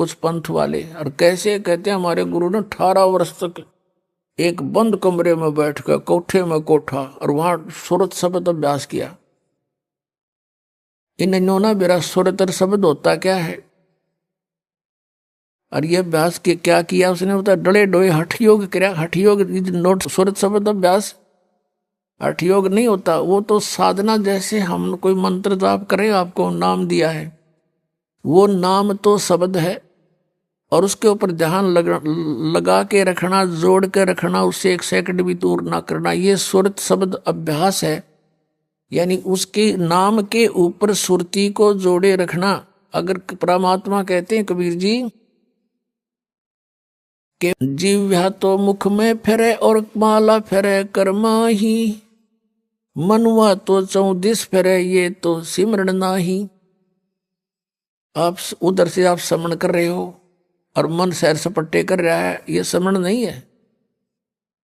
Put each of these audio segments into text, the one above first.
कुछ पंथ वाले। और कैसे कहते हैं, हमारे गुरु ने 18 वर्ष तक एक बंद कमरे में बैठकर, कोठे में कोठा, और वहां सूरत शब्द अभ्यास किया। इन्होंने मेरा सूरत शब्द होता क्या है, और ये अभ्यास के क्या किया उसने, बता डले डोए हठ योग किया। हठ योग नोट सूरत शब्द अभ्यास हठ योग नहीं होता, वो तो साधना, जैसे हम कोई मंत्र जाप करें, आपको नाम दिया है, वो नाम तो शब्द है, और उसके ऊपर ध्यान लगा के रखना, जोड़ के रखना, उससे 1 सेकंड भी दूर ना करना, ये सुरत शब्द अभ्यास है। यानी उसके नाम के ऊपर सुरती को जोड़े रखना। अगर परमात्मा कहते हैं कबीर जी कि जीव्या तो मुख में फेरे और माला फेरे कर्मा ही, मनुआ तो 34 फेरे ये तो सिमरण नाही। आप उधर से आप समण कर रहे हो और मन सैर सपट्टे कर रहा है, ये समण नहीं है।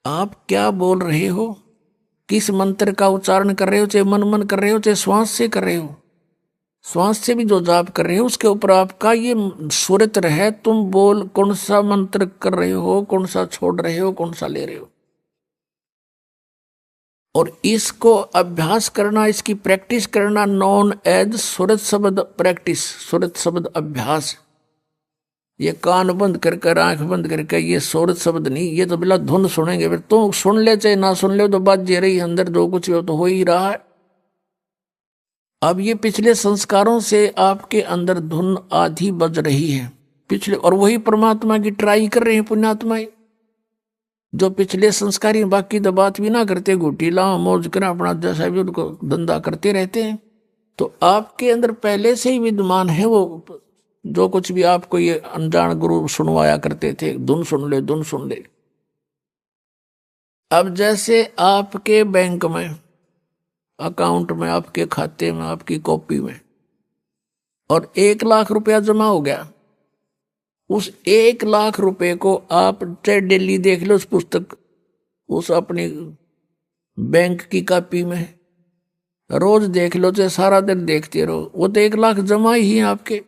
आप क्या बोल रहे हो, किस मंत्र का उच्चारण कर रहे हो, चाहे मन मन कर रहे हो, चाहे श्वास से कर रहे हो, श्वास से भी जो जाप कर रहे हो उसके ऊपर आपका ये सूरत रहे। तुम बोल कौन सा मंत्र कर रहे हो, कौन सा छोड़ रहे हो, कौन सा ले रहे हो, और इसको अभ्यास करना, इसकी प्रैक्टिस करना, नॉन एज सूरत शब्द प्रैक्टिस, सूरत शब्द अभ्यास। ये कान बंद करके, आंख बंद करके, ये सूरत शब्द नहीं, ये तो बिला धुन सुनेंगे। फिर तो सुन ले चाहे ना सुन ले, तो बात जे रही अंदर जो कुछ हो तो हो ही रहा है। अब ये पिछले संस्कारों से आपके अंदर धुन आधी बज रही है पिछले, और वही परमात्मा की ट्राई कर रहे हैं पुण्यात्माएं, जो पिछले संस्कारी, बाकी तो बात भी ना करते, घुटी लाओ मौज करा अपना जैसा भी उनको धंधा करते रहते हैं। तो आपके अंदर पहले से ही विद्यमान है वो, जो कुछ भी आपको ये अनजान गुरु सुनवाया करते थे, धुन सुन ले, धुन सुन ले। अब जैसे आपके बैंक में, अकाउंट में, आपके खाते में, आपकी कॉपी में, और 1 लाख रुपया जमा हो गया, उस 1 लाख रुपए को आप चाहे डेली देख लो उस पुस्तक, उस अपनी बैंक की कॉपी में, रोज देख लो, चाहे सारा दिन देखते रहो, वो तो 1 लाख जमा ही है आपके।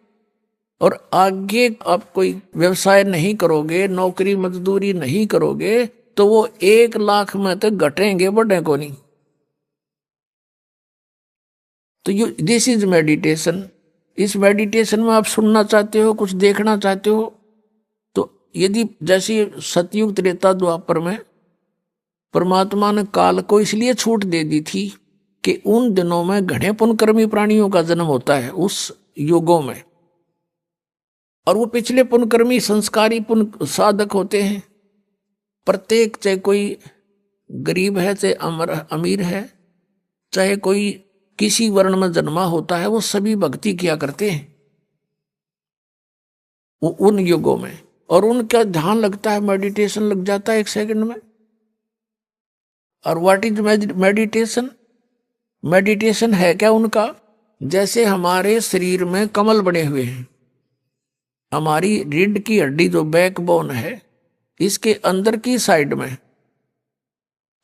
और आगे आप कोई व्यवसाय नहीं करोगे, नौकरी मजदूरी नहीं करोगे, तो वो 1 लाख में तो घटेंगे, बढ़े को नहीं। तो यू दिस इज मेडिटेशन। इस मेडिटेशन में आप सुनना चाहते हो, कुछ देखना चाहते हो, तो यदि जैसे सतयुग त्रेता द्वापर में परमात्मा ने काल को इसलिए छूट दे दी थी कि उन दिनों में घने पुण्यकर्मी प्राणियों का जन्म होता है उस युगों में, और वो पिछले पुण्यकर्मी संस्कारी पुण्य साधक होते हैं। प्रत्येक, चाहे कोई गरीब है, चाहे अमीर है, चाहे कोई किसी वर्ण में जन्मा होता है, वो सभी भक्ति किया करते हैं वो उन युगों में, और उनका ध्यान लगता है, मेडिटेशन लग जाता है 1 सेकंड में। और व्हाट इज मेडिटेशन? मेडिटेशन है क्या उनका, जैसे हमारे शरीर में कमल बने हुए हैं, हमारी रीढ़ की हड्डी जो बैकबोन है, इसके अंदर की साइड में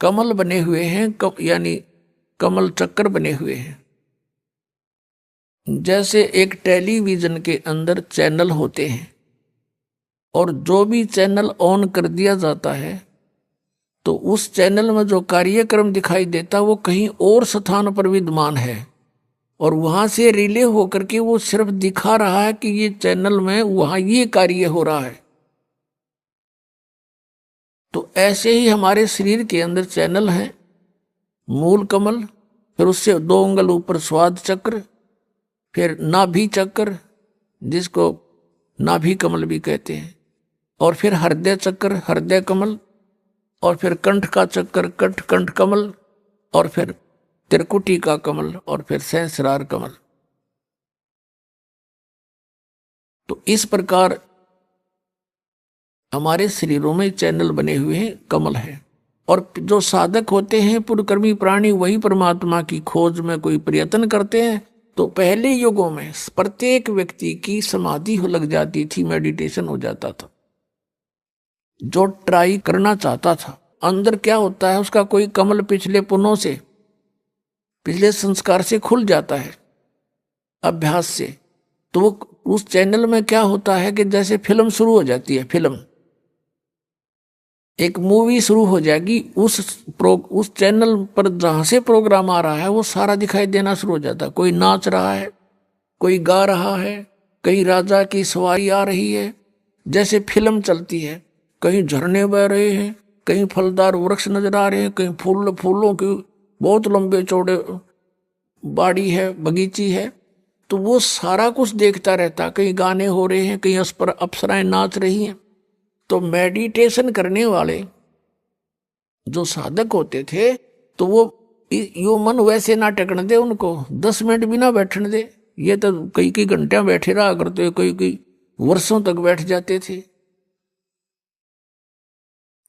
कमल बने हुए हैं, यानी कमल चक्कर बने हुए हैं। जैसे एक टेलीविजन के अंदर चैनल होते हैं, और जो भी चैनल ऑन कर दिया जाता है तो उस चैनल में जो कार्यक्रम दिखाई देता है वो कहीं और स्थान पर विद्यमान है, और वहां से रिले होकर के वो सिर्फ दिखा रहा है कि ये चैनल में वहां ये कार्य हो रहा है। तो ऐसे ही हमारे शरीर के अंदर चैनल है, मूल कमल, फिर उससे 2 अंगुल ऊपर स्वाद चक्र, फिर नाभि चक्र जिसको नाभि कमल भी कहते हैं, और फिर हृदय चक्र, हृदय कमल, और फिर कंठ का चक्र, कंठ कमल, और फिर त्रिकुटी का कमल, और फिर सहस्रार कमल। तो इस प्रकार हमारे शरीरों में चैनल बने हुए हैं, कमल है। और जो साधक होते हैं पुण्यकर्मी प्राणी, वही परमात्मा की खोज में कोई प्रयत्न करते हैं। तो पहले युगों में प्रत्येक व्यक्ति की समाधि लग जाती थी, मेडिटेशन हो जाता था। जो ट्राई करना चाहता था, अंदर क्या होता है उसका कोई कमल पिछले पुण्यों से, पिछले संस्कार से खुल जाता है अभ्यास से, तो वो उस चैनल में क्या होता है कि जैसे फिल्म शुरू हो जाती है, फिल्म एक मूवी शुरू हो जाएगी, उस चैनल पर जहां से प्रोग्राम आ रहा है वो सारा दिखाई देना शुरू हो जाता है। कोई नाच रहा है, कोई गा रहा है, कहीं राजा की सवारी आ रही है, जैसे फिल्म चलती है। कहीं झरने बह रहे हैं, कहीं फलदार वृक्ष नजर आ रहे हैं, कहीं फूलों की बहुत लंबे चौड़े बाड़ी है, बगीची है। तो वो सारा कुछ देखता रहता, कहीं गाने हो रहे हैं, कहीं अप्सराएं नाच रही हैं। तो मेडिटेशन करने वाले जो साधक होते थे, तो वो यो मन वैसे ना टेकने दे उनको, 10 मिनट भी ना बैठने दे। ये तो कई कई घंटे बैठे रहा करते, कई कई वर्षों तक बैठ जाते थे।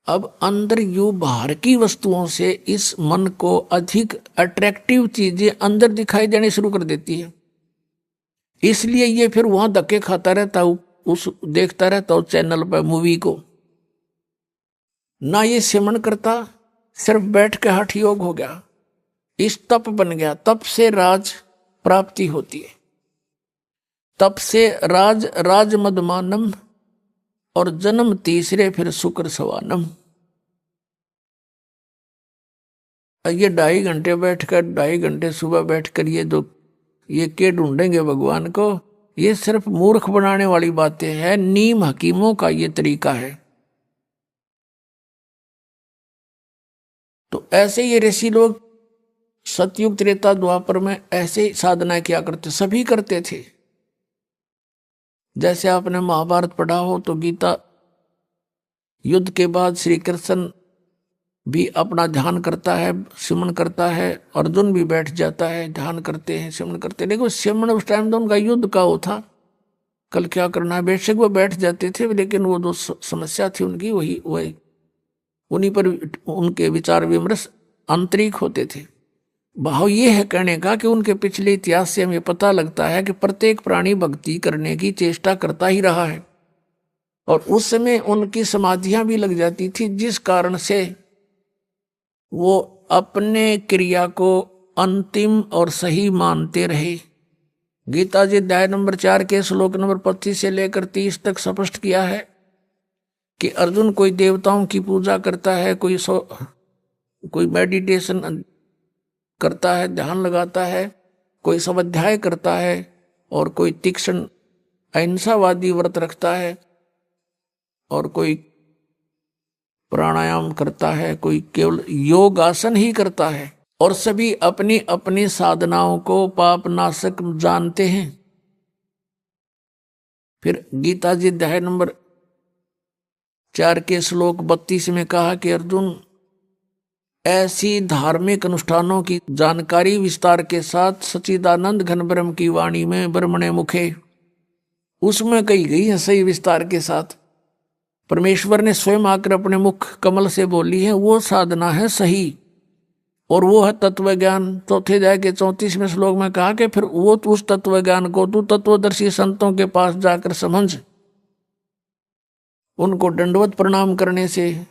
अब अंदर यू बाहर की वस्तुओं से इस मन को अधिक अट्रैक्टिव चीजें अंदर दिखाई देनी शुरू कर देती है। इसलिए ये फिर वहां धक्के खाता रहता, उस देखता रहता उस चैनल पर मूवी को। ना ये सिमरण करता, सिर्फ बैठ के हठ योग हो गया, इस तप बन गया। तप से राज प्राप्ति होती है। तप से राज मदमानम, और जन्म तीसरे फिर शुक्र सवानम। ये 2.5 घंटे बैठकर, 2.5 घंटे सुबह बैठकर ये के ढूंढेंगे भगवान को, ये सिर्फ मूर्ख बनाने वाली बातें हैं। नीम हकीमों का ये तरीका है। तो ऐसे ये ऋषि लोग सतयुग त्रेता द्वापर में ऐसे साधना किया करते, सभी करते थे। जैसे आपने महाभारत पढ़ा हो तो गीता युद्ध के बाद श्री कृष्ण भी अपना ध्यान करता है, सिमरण करता है, अर्जुन भी बैठ जाता है, ध्यान करते हैं, सिमरण करते हैं। लेकिन सिमरण उस टाइम तो उनका युद्ध का वो था, कल क्या करना है, बेशक वो बैठ जाते थे, लेकिन वो जो समस्या थी उनकी वही उन्हीं पर उनके विचार विमर्श आंतरिक होते थे। भाव ये है कहने का कि उनके पिछले इतिहास से हमें पता लगता है कि प्रत्येक प्राणी भक्ति करने की चेष्टा करता ही रहा है, और उस समय उनकी समाधियां भी लग जाती थी, जिस कारण से वो अपने क्रिया को अंतिम और सही मानते रहे। गीता जी अध्याय नंबर 4 के श्लोक नंबर 25 से लेकर 30 तक स्पष्ट किया है कि अर्जुन कोई देवताओं की पूजा करता है, कोई मेडिटेशन करता है, ध्यान लगाता है, कोई स्वाध्याय करता है, और कोई तीक्ष्ण अहिंसावादी व्रत रखता है, और कोई प्राणायाम करता है, कोई केवल योग आसन ही करता है। और सभी अपनी अपनी साधनाओं को पाप नाशक जानते हैं। फिर गीता जी अध्याय नंबर 4 के श्लोक 32 में कहा कि अर्जुन, ऐसी धार्मिक अनुष्ठानों की जानकारी विस्तार के साथ सच्चिदानंद घन ब्रह्म की वाणी में ब्रह्मणे मुखे, उसमें कही गई है सही विस्तार के साथ। परमेश्वर ने स्वयं आकर अपने मुख कमल से बोली है, वो साधना है सही, और वो है तत्व ज्ञान। चौथे अध्याय के 34वें श्लोक में कहा कि फिर वो उस तत्व ज्ञान को तू तत्वदर्शी संतों के पास जाकर समझ, उनको दंडवत प्रणाम करने से,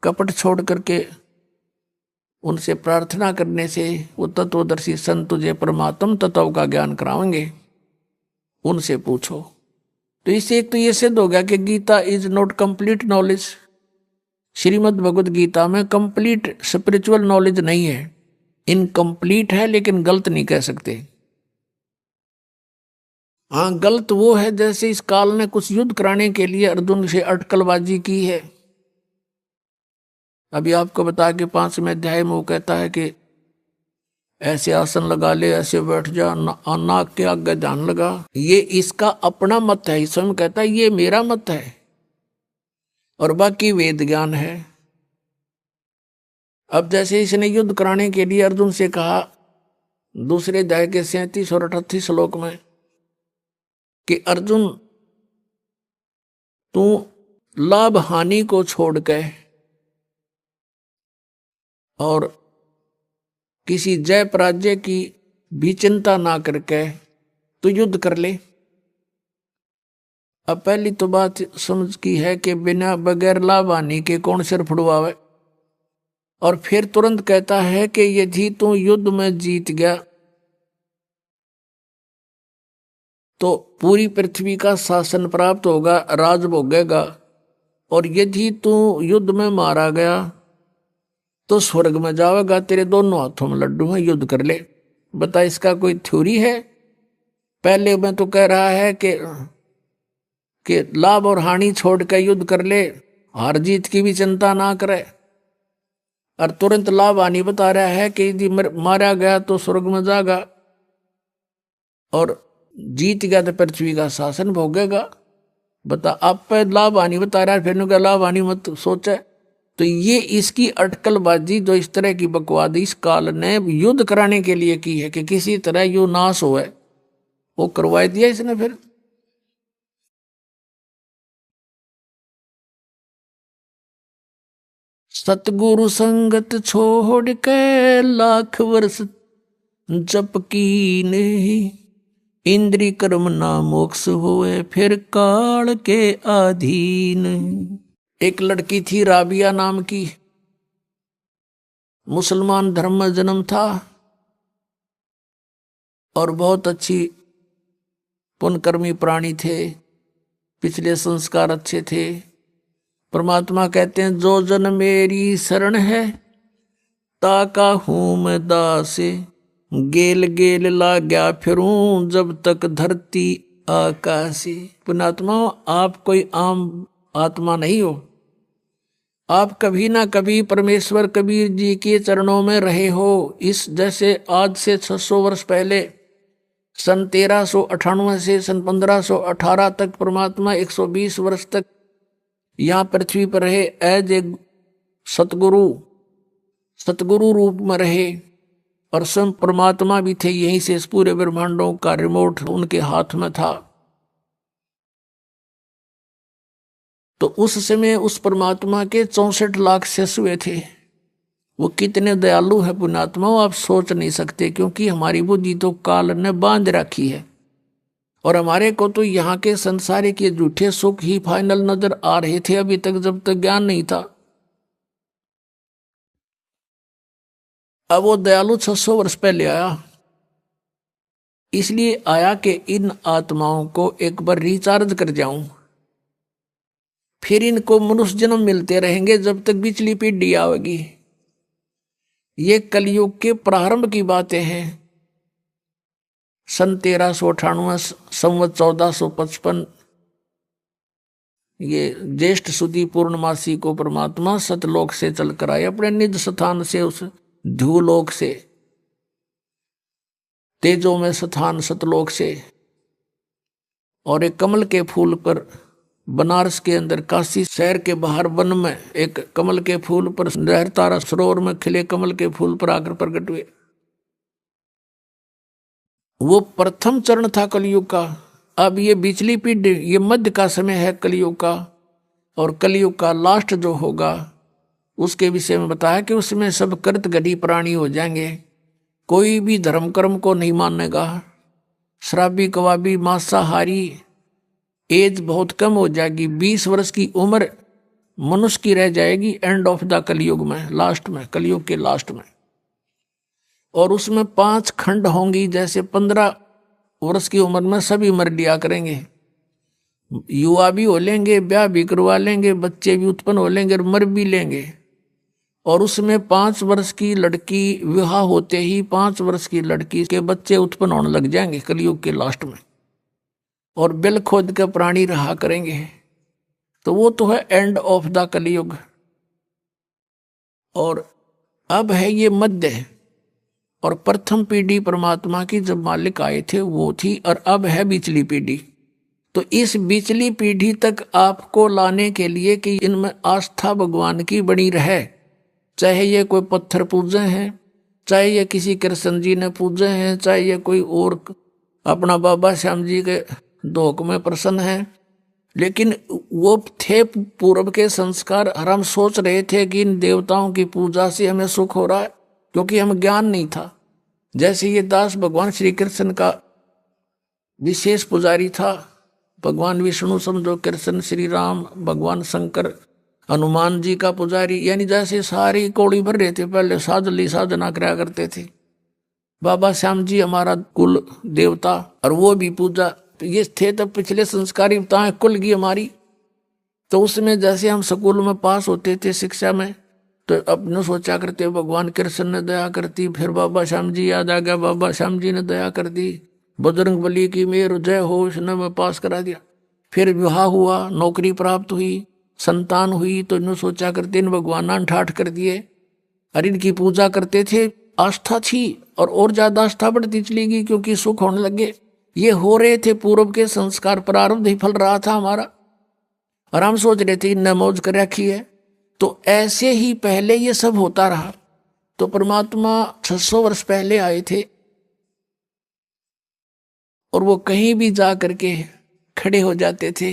कपट छोड़ करके उनसे प्रार्थना करने से वो तत्वदर्शी संत तुझे परमात्म तत्व का ज्ञान कराएंगे, उनसे पूछो। तो इससे एक तो ये सिद्ध हो गया कि Gita is not complete knowledge. Shrimad Bhagavad Gita में कंप्लीट स्पिरिचुअल नॉलेज नहीं है, इनकम्प्लीट है, लेकिन गलत नहीं कह सकते। हाँ, गलत वो है जैसे इस काल ने कुछ युद्ध कराने के लिए अर्जुन से अटकलबाजी की है। अभी आपको बता के 5वें अध्याय में वो कहता है कि ऐसे आसन लगा ले, ऐसे बैठ जा, नाक के आगे ध्यान लगा। ये इसका अपना मत है, स्वयं कहता है ये मेरा मत है, और बाकी वेद ज्ञान है। अब जैसे इसने युद्ध कराने के लिए अर्जुन से कहा दूसरे अध्याय के 37 और 38 श्लोक में कि अर्जुन, तू लाभ हानि को छोड़ के और किसी जय पराजय की भी चिंता ना करके तू युद्ध कर ले। अब पहली तो बात समझ की है कि बिना बगैर लाभ हानि के कौन सिर फुड़वावे, और फिर तुरंत कहता है कि यदि तू युद्ध में जीत गया तो पूरी पृथ्वी का शासन प्राप्त होगा, राज भोगेगा। और यदि तू युद्ध में मारा गया तो स्वर्ग में जाएगा, तेरे दोनों हाथों में लड्डू है, युद्ध कर ले। बता, इसका कोई थ्योरी है? पहले मैं तो कह रहा है कि लाभ और हानि छोड़ कर युद्ध कर ले, हार जीत की भी चिंता ना करे। और तुरंत लाभ हानि बता रहा है कि यदि मारा गया तो स्वर्ग में जाएगा और जीत गया तो पृथ्वी का शासन भोगेगा। बता, आप पे लाभ हानि बता रहा है, फिर क्या लाभ हानि मत सोचे। तो ये इसकी अटकलबाजी जो इस तरह की बकवाद इस काल ने युद्ध कराने के लिए की है कि किसी तरह यो नाश हो, वो करवा दिया इसने। फिर सतगुरु संगत छोड़ के लाख वर्ष जप कीने, इंद्री कर्म ना मोक्ष होए फिर काल के अधीन। एक लड़की थी राबिया नाम की, मुसलमान धर्म में जन्म था और बहुत अच्छी पुण्यकर्मी प्राणी थे, पिछले संस्कार अच्छे थे। परमात्मा कहते हैं जो जन मेरी शरण है ताका हूं मैं दास, गेल गेल ला गया फिरूं जब तक धरती आकाशी। पुण्यात्मा, आप कोई आम आत्मा नहीं हो, आप कभी ना कभी परमेश्वर कबीर जी के चरणों में रहे हो। इस जैसे आज से 600 वर्ष पहले सन 1398 से सन 1518 तक परमात्मा 120 वर्ष तक यहाँ पृथ्वी पर रहे, एज ए सतगुरु रूप में रहे। और स्वयं परमात्मा भी थे, यहीं से इस पूरे ब्रह्मांडों का रिमोट उनके हाथ में था। तो उस समय उस परमात्मा के 64 लाख शिष्य हुए थे। वो कितने दयालु है पुण्यात्मा, आप सोच नहीं सकते, क्योंकि हमारी बुद्धि तो काल ने बांध रखी है और हमारे को तो यहाँ के संसारिक के झूठे सुख ही फाइनल नजर आ रहे थे अभी तक, जब तक ज्ञान नहीं था। अब वो दयालु 600 वर्ष पहले आया, इसलिए आया कि इन आत्माओं को एक बार रिचार्ज कर जाऊं, फिर इनको मनुष्य जन्म मिलते रहेंगे जब तक पिछली पीढ़ी आएगी। ये कलयुग के प्रारंभ की बातें हैं। सन 1398 संवत 1455 ये ज्येष्ठ सुदी पूर्णमासी को परमात्मा सतलोक से चलकर आए, अपने निज स्थान से, उस ध्रुवलोक से, तेजो में स्थान सतलोक से। और एक कमल के फूल पर बनारस के अंदर काशी शहर के बाहर वन में एक कमल के फूल पर लहरतारा सरोवर में खिले कमल के फूल पर आकर प्रकट हुए। वो प्रथम चरण था कलयुग का। अब ये बिचली पीढ़ी, ये मध्य का समय है कलयुग का, और कलयुग का लास्ट जो होगा उसके विषय में बताया कि उसमें सब कृत गढ़ी प्राणी हो जाएंगे, कोई भी धर्म कर्म को नहीं मानेगा, शराबी कबाबी मांसाहारी, एज बहुत कम हो जाएगी, 20 वर्ष की उम्र मनुष्य की रह जाएगी एंड ऑफ द कलयुग में, लास्ट में, कलयुग के लास्ट में। और उसमें 5 खंड होंगी, जैसे 15 वर्ष की उम्र में सभी मर लिया करेंगे, युवा भी हो लेंगे, ब्याह भी करवा लेंगे, बच्चे भी उत्पन्न हो लेंगे और मर भी लेंगे। और उसमें 5 वर्ष की लड़की विवाह होते ही 5 वर्ष की लड़की के बच्चे उत्पन्न होने लग जाएंगे कलयुग के लास्ट में, और बिल खोद के प्राणी रहा करेंगे। तो वो तो है एंड ऑफ द कलयुग। और अब है ये मध्य, और प्रथम पीढ़ी परमात्मा की जब मालिक आए थे वो थी, और अब है बिचली पीढ़ी। तो इस बिचली पीढ़ी तक आपको लाने के लिए कि इनमें आस्था भगवान की बनी रहे, चाहे ये कोई पत्थर पूजे हैं, चाहे ये किसी कृष्ण जी ने पूजे हैं, चाहे ये कोई और अपना बाबा श्याम जी के धोख में प्रसन्न है, लेकिन वो थे पूर्व के संस्कार। और हम सोच रहे थे कि इन देवताओं की पूजा से हमें सुख हो रहा है, क्योंकि हम ज्ञान नहीं था। जैसे ये दास भगवान श्री कृष्ण का विशेष पुजारी था, भगवान विष्णु समझो, कृष्ण श्री राम, भगवान शंकर, हनुमान जी का पुजारी, यानी जैसे सारी कौड़ी भर रहे थे, पहले साधली साधना कराया करते थे। बाबा श्याम जी हमारा कुल देवता, और वो भी पूजा ये थे तब पिछले संस्कारी बताएं कुल की हमारी। तो उसमें जैसे हम स्कूल में पास होते थे शिक्षा में, तो अपने सोचा करते भगवान कृष्ण ने दया करती, फिर बाबा श्याम जी याद आ गया, बाबा श्याम जी ने दया कर दी, बजरंग बली की मेर जय हो, उसने मैं पास करा दिया। फिर विवाह हुआ, नौकरी प्राप्त हुई, संतान हुई, तो इन्होंने सोचा करते इन भगवान ठाठ कर दिए और इनकी पूजा करते थे। आस्था थी और ज्यादा आस्था बढ़ती चली गई क्योंकि सुख होने लगे। ये हो रहे थे पूर्व के संस्कार, प्रारब्ध ही फल रहा था हमारा, और हम सोच रहे थे इनने मौज कर रखी है। तो ऐसे ही पहले ये सब होता रहा। तो परमात्मा 600 वर्ष पहले आए थे और वो कहीं भी जा करके खड़े हो जाते थे,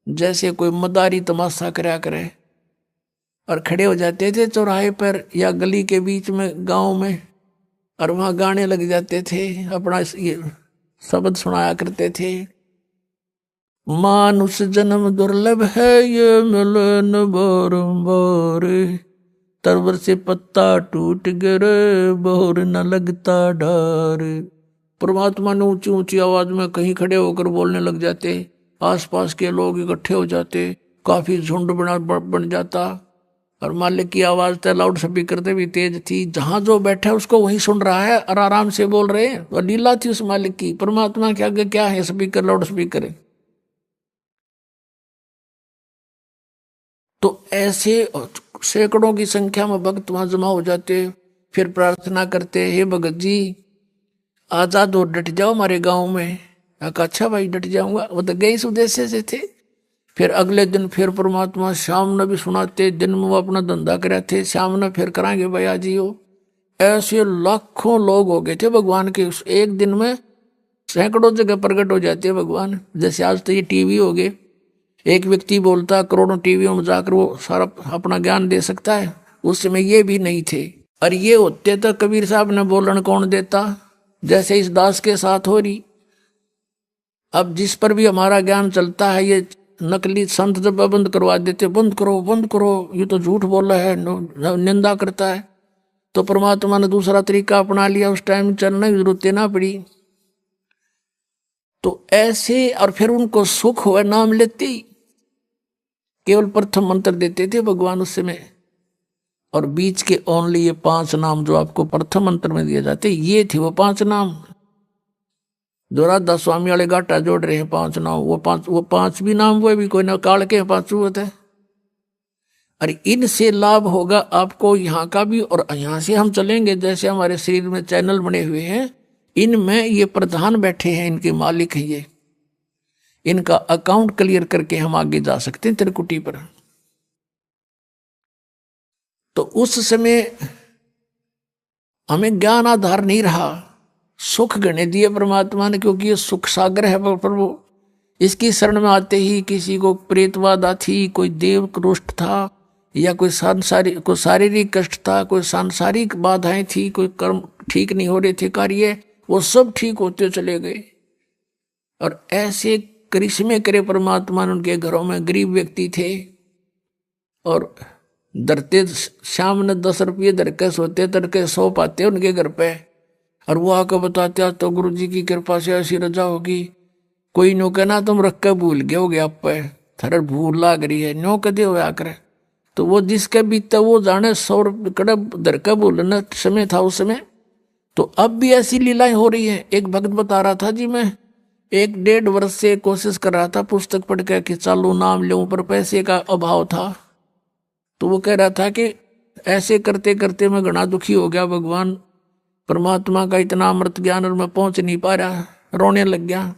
जैसे कोई मदारी तमाशा कराया करे, और खड़े हो जाते थे चौराहे पर या गली के बीच में गांव में, और वहां गाने लग जाते थे, अपना ये शब्द सुनाया करते थे। मानुष जन्म दुर्लभ है, ये मिलन बारंबार, तरवर से पत्ता टूट गिरे, बहुर न लगता डार। परमात्मा ने ऊंची ऊंची आवाज में कहीं खड़े होकर बोलने लग जाते, आसपास के लोग इकट्ठे हो जाते, काफी झुंड बन जाता, और मालिक की आवाज तो लाउड स्पीकर से भी तेज थी, जहां जो बैठा है उसको वही सुन रहा है और आराम से बोल रहे हैं। और लीला थी उस मालिक की, परमात्मा के आगे क्या है स्पीकर, लाउड स्पीकर है। तो ऐसे सैकड़ों की संख्या में भक्त वहां जमा हो जाते, फिर प्रार्थना करते, हे भगत जी आजाद और डट जाओ हमारे गांव में। अच्छा भाई डट जाऊंगा, वो तो गए इस उद्देश्य से थे। फिर अगले दिन फिर परमात्मा शाम ने भी सुनाते, दिन में वो अपना धंधा करे थे, शाम ने फिर कराएंगे भैया जी हो। ऐसे लाखों लोग हो गए थे भगवान के, उस एक दिन में सैकड़ों जगह प्रकट हो जाते हैं भगवान। जैसे आज तो ये टीवी हो गए, एक व्यक्ति बोलता करोड़ों टीवियों में जाकर वो सारा अपना ज्ञान दे सकता है। उस समय ये भी नहीं थे, और ये होते तो कबीर साहब ने बोलन कौन देता, जैसे इस दास के साथ हो रही। अब जिस पर भी हमारा ज्ञान चलता है, ये नकली संत जब बंद करवा देते, बंद करो बंद करो, ये तो झूठ बोल रहा है, निंदा करता है। तो परमात्मा ने दूसरा तरीका अपना लिया, उस टाइम चलने की जरूरत ना पड़ी। तो ऐसे, और फिर उनको सुख हुआ नाम लेते ही, केवल प्रथम मंत्र देते थे भगवान उस समय, और बीच के ओनली ये 5 नाम जो आपको प्रथम मंत्र में दिए जाते, ये थे वो 5 नाम जो राधा स्वामी वाले गाटा जोड़ रहे हैं। 5 नाम, वो पांच भी नाम वो भी कोई ना काल के 5 होते हैं। अरे इनसे लाभ होगा आपको यहाँ का भी, और यहाँ से हम चलेंगे, जैसे हमारे शरीर में चैनल बने हुए हैं, इनमें ये प्रधान बैठे हैं, इनके मालिक हैं ये, इनका अकाउंट क्लियर करके हम आगे जा सकते हैं त्रिकुटी पर। तो उस समय हमें ज्ञान आधार नहीं रहा, सुख गणे दिए परमात्मा ने, क्योंकि ये सुख सागर है प्रभु। इसकी शरण में आते ही किसी को प्रेतबाधा थी, कोई देव रुष्ट था, या कोई शारीरिक कष्ट था, कोई सांसारिक बाधाएं थी, कोई कर्म ठीक नहीं हो रहे थे कार्य, वो सब ठीक होते चले गए। और ऐसे करिश्मे करे परमात्मा ने। उनके घरों में गरीब व्यक्ति थे, और धरते शाम ने 10 रुपये धर के सोते, तड़के 100 पाते उनके घर पे, और वो आकर बताते तो गुरु जी की कृपा से ऐसी रजा होगी। कोई नो कहना तुम रख के भूल गए हो गया, आप पे थर भूल लाग रही है, नो कदे हो आकर। तो वो जिसके बीतता वो जाने, 100 रुपये कड़ब धर के भूलना समय था उस समय। तो अब भी ऐसी लीलाएं हो रही है। एक भक्त बता रहा था जी, मैं 1-1.5 वर्ष से कोशिश कर रहा था पुस्तक पढ़ के कि चालू नाम लूं, पर पैसे का अभाव था। तो वो कह रहा था कि ऐसे करते करते मैं घना दुखी हो गया, भगवान परमात्मा का इतना अमृत ज्ञान और मैं पहुंच नहीं पा रहा, रोने लग गया।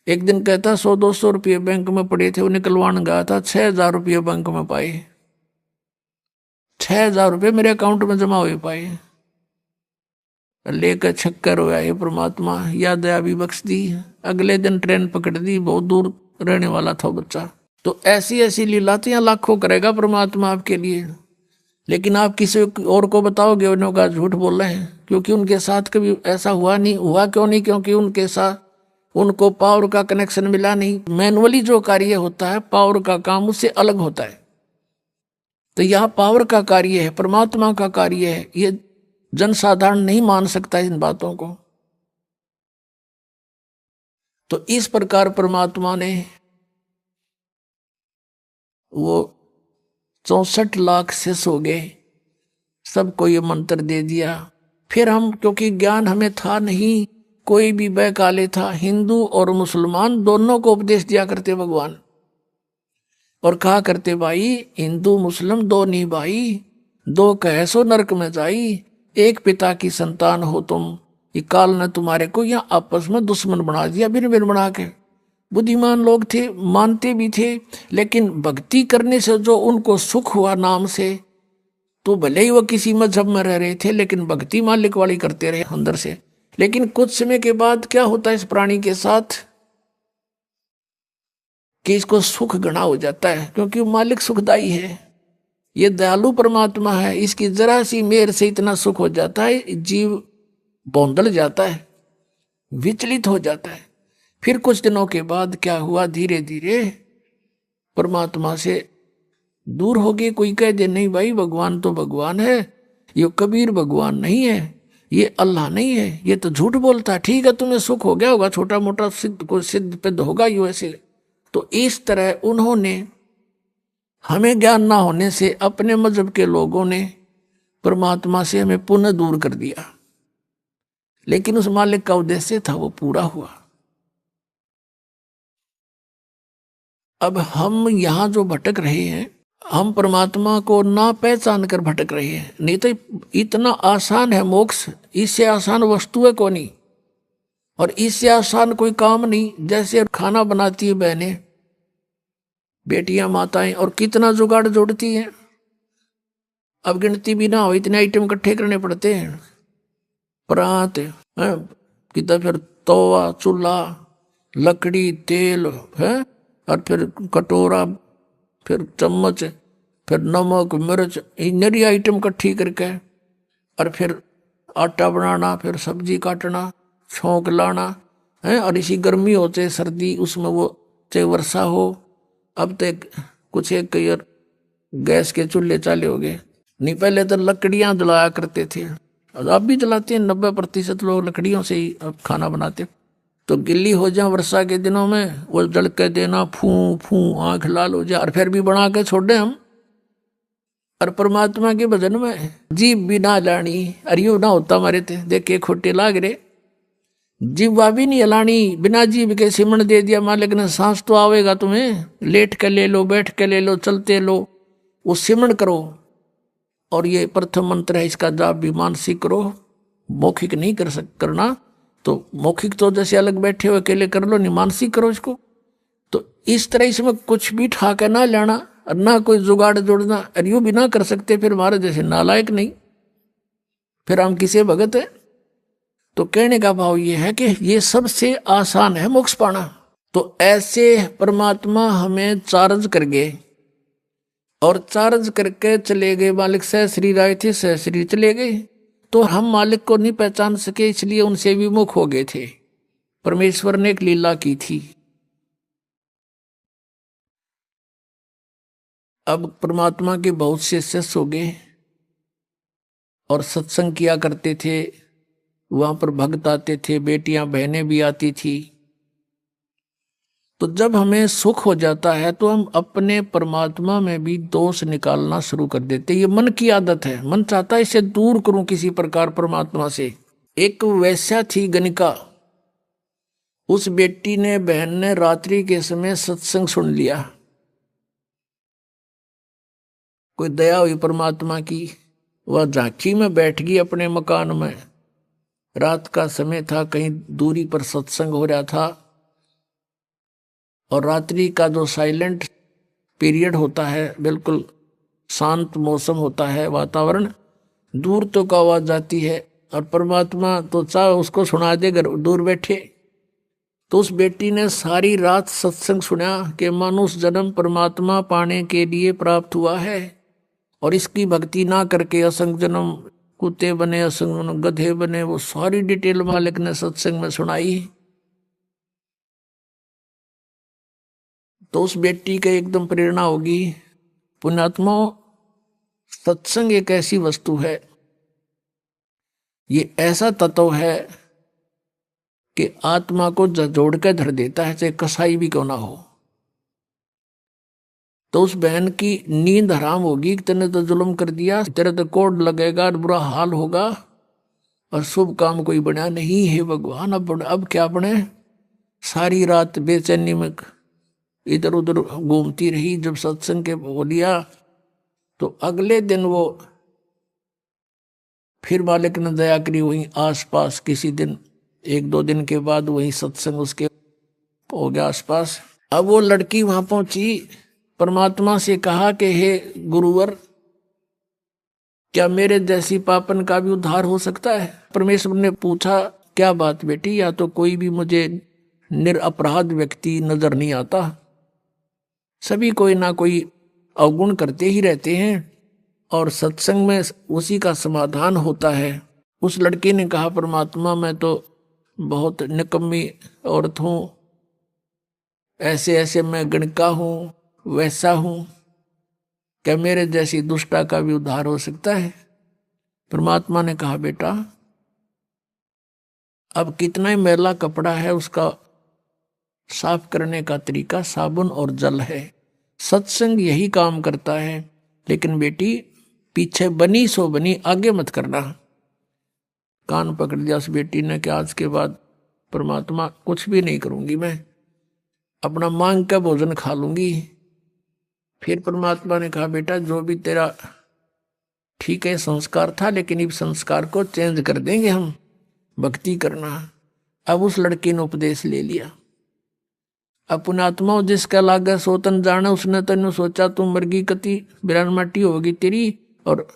एक दिन कहता 100-200 रुपये बैंक में पड़े थे, वो निकलवाने गया था, 6,000 रुपये बैंक में पाए, 6,000 रुपये मेरे अकाउंट में जमा हुए पाए। लेकर छक्कर हो ये परमात्मा, या दया भी बख्श दी। अगले दिन ट्रेन पकड़ दी, बहुत दूर रहने वाला था बच्चा। तो ऐसी ऐसी लीला तो यहाँ लाखों करेगा परमात्मा आपके लिए, लेकिन आप किसी और को बताओगे उन्होंने कहा झूठ बोल रहे हैं, क्योंकि उनके साथ कभी ऐसा हुआ नहीं। हुआ क्यों नहीं? क्योंकि उनके साथ उनको पावर का कनेक्शन मिला नहीं। मैनुअली जो कार्य होता है, पावर का काम उससे अलग होता है। तो यहाँ पावर का कार्य है, परमात्मा का कार्य है, ये जनसाधारण नहीं मान सकता इन बातों को। तो इस प्रकार परमात्मा ने वो 64 लाख शिष्य हो गए, सबको ये मंत्र दे दिया। फिर हम, क्योंकि ज्ञान हमें था नहीं, कोई भी बैकाले था, हिंदू और मुसलमान दोनों को उपदेश दिया करते भगवान, और कहा करते भाई हिंदू मुस्लिम दो नहीं भाई, दो कहे सो नरक में जाई, एक पिता की संतान हो तुम, ये काल ने तुम्हारे को यहाँ आपस में दुश्मन बना दिया, भिन्न भिन्न बना के। बुद्धिमान लोग थे, मानते भी थे, लेकिन भक्ति करने से जो उनको सुख हुआ नाम से, तो भले ही वो किसी मजहब में रह रहे थे, लेकिन भक्ति मालिक वाली करते रहे अंदर से। लेकिन कुछ समय के बाद क्या होता है इस प्राणी के साथ कि इसको सुख घना हो जाता है, क्योंकि मालिक सुखदाई है, ये दयालु परमात्मा है, इसकी जरा सी मेहर से इतना सुख हो जाता है, जीव बौंदल जाता है, विचलित हो जाता है। फिर कुछ दिनों के बाद क्या हुआ, धीरे धीरे परमात्मा से दूर हो गए। कोई कह दे नहीं भाई भगवान तो भगवान है, ये कबीर भगवान नहीं है, ये अल्लाह नहीं है, ये तो झूठ बोलता है। ठीक है तुम्हें सुख हो गया होगा, छोटा मोटा सिद्ध को सिद्ध पिद्ध होगा ही वैसे। तो इस तरह उन्होंने, हमें ज्ञान ना होने से अपने मजहब के लोगों ने परमात्मा से हमें पुनः दूर कर दिया, लेकिन उस मालिक का उद्देश्य था वो पूरा हुआ। अब हम यहां जो भटक रहे हैं, हम परमात्मा को ना पहचान कर भटक रहे हैं। नहीं तो इतना आसान है मोक्ष, इससे आसान वस्तु है कौन ही, और इससे आसान कोई काम नहीं। जैसे खाना बनाती है बहनें, बेटियां, माताएं, और कितना जुगाड़ जोड़ती हैं, अब गिनती भी ना हो, इतने आइटम इकट्ठे करने पड़ते हैं। परात है, कितना फिर तवा, चूल्हा, लकड़ी, तेल है, और फिर कटोरा, फिर चम्मच, फिर नमक, मिर्च, नरी आइटम इकट्ठी करके, और फिर आटा बनाना, फिर सब्जी काटना, छोंक लाना है। और इसी गर्मी हो चाहे सर्दी, उसमें वो चाहे वर्षा हो। अब तो कुछ एक यार गैस के चूल्हे चाले हो गए, नहीं पहले तो लकड़ियां जलाया करते थे, और अब भी जलाते हैं। 90% लोग लकड़ियों से ही अब खाना बनाते। तो गिल्ली हो जाए वर्षा के दिनों में, वो जल के देना, फू फू आंख लाल हो जाए, और फिर भी बना के छोड़े हम। और परमात्मा के भजन में जीव भी ना लानी, अरे यूं ना होता हमारे थे, देखे खोटे लाग रहे, जीवा भी नहीं हलानी, बिना जीव के सिमण दे दिया मालिक ने। सांस तो आवेगा तुम्हें, लेट के ले लो, बैठ के ले लो, चलते लो, वो सिमण करो। और ये प्रथम मंत्र है, इसका जाप भी मानसिक करो, मौखिक नहीं करना। तो मौखिक तो जैसे अलग बैठे हो अकेले कर लो, नहीं मानसिक करो इसको। तो इस तरह इसमें कुछ भी ठाके ना लेना, और ना कोई जुगाड़ जोड़ना, और यूं भी ना कर सकते फिर हमारे जैसे नालायक नहीं, फिर हम किसे भगत है। तो कहने का भाव ये है कि ये सबसे आसान है मोक्ष पाना। तो ऐसे परमात्मा हमें चार्ज कर गए, और चार्ज करके चले गए। मालिक सहश्री राय थे, सहश्री चले गए, तो हम मालिक को नहीं पहचान सके, इसलिए उनसे विमुख हो गए थे। परमेश्वर ने एक लीला की थी। अब परमात्मा के बहुत से शिष्य हो गए, और सत्संग किया करते थे, वहां पर भक्त आते थे, बेटियां बहनें भी आती थी। तो जब हमें सुख हो जाता है तो हम अपने परमात्मा में भी दोष निकालना शुरू कर देते। ये मन की आदत है, मन चाहता है इसे दूर करूं किसी प्रकार परमात्मा से। एक वैश्या थी गणिका, उस बेटी ने, बहन ने रात्रि के समय सत्संग सुन लिया। कोई दया हुई परमात्मा की, वह झांकी में बैठ गई अपने मकान में। रात का समय था, कहीं दूरी पर सत्संग हो रहा था, और रात्रि का जो साइलेंट पीरियड होता है, बिल्कुल शांत मौसम होता है, वातावरण, दूर तो का आवाज जाती है, और परमात्मा तो चाहे उसको सुना दे घर दूर बैठे। तो उस बेटी ने सारी रात सत्संग सुना कि मनुष्य जन्म परमात्मा पाने के लिए प्राप्त हुआ है, और इसकी भक्ति ना करके असंग जन्म कुत्ते बने, असंग गधे बने। वो सारी डिटेल मालिक ने सत्संग में सुनाई। तो उस बेटी का एकदम प्रेरणा होगी, पुण्यात्मा, सत्संग एक ऐसी वस्तु है, ये ऐसा तत्व है कि आत्मा को जोड़ के धर देता है, चाहे कसाई भी क्यों ना हो। तो उस बहन की नींद हराम होगी कि तेने तो जुल्म कर दिया, तेरे तो कोड लगेगा, बुरा हाल होगा, और शुभ काम कोई बना नहीं है भगवान। अब क्या बने। सारी रात बेचैनी में इधर उधर घूमती रही। जब सत्संग के बोलिया तो अगले दिन वो फिर मालिक ने दया करी, वहीं आसपास किसी दिन 1-2 दिन के बाद वहीं सत्संग उसके हो गया आसपास। अब वो लड़की वहां पहुंची, परमात्मा से कहा कि हे गुरुवर, क्या मेरे जैसी पापन का भी उद्धार हो सकता है। परमेश्वर ने पूछा, क्या बात बेटी, या तो कोई भी मुझे निरपराध व्यक्ति नजर नहीं आता, सभी कोई ना कोई अवगुण करते ही रहते हैं और सत्संग में उसी का समाधान होता है। उस लड़की ने कहा, परमात्मा मैं तो बहुत निकम्मी औरत हूं, ऐसे ऐसे मैं गणिका हूं, वैसा हूं, क्या मेरे जैसी दुष्टा का भी उद्धार हो सकता है। परमात्मा ने कहा, बेटा अब कितना ही मैला कपड़ा है उसका साफ करने का तरीका साबुन और जल है। सत्संग यही काम करता है। लेकिन बेटी पीछे बनी सो बनी, आगे मत करना। कान पकड़ दिया उस बेटी ने कि आज के बाद परमात्मा कुछ भी नहीं करूंगी, मैं अपना मांग का भोजन खा लूंगी। फिर परमात्मा ने कहा, बेटा जो भी तेरा ठीक है संस्कार था, लेकिन इस संस्कार को चेंज कर देंगे हम, भक्ति करना। अब उस लड़की ने उपदेश ले लिया। अब पुण्यात्मा जिसका लागा सोतन जाने, उसने तेन सोचा तू मरगी कति 92 माटी होगी तेरी, और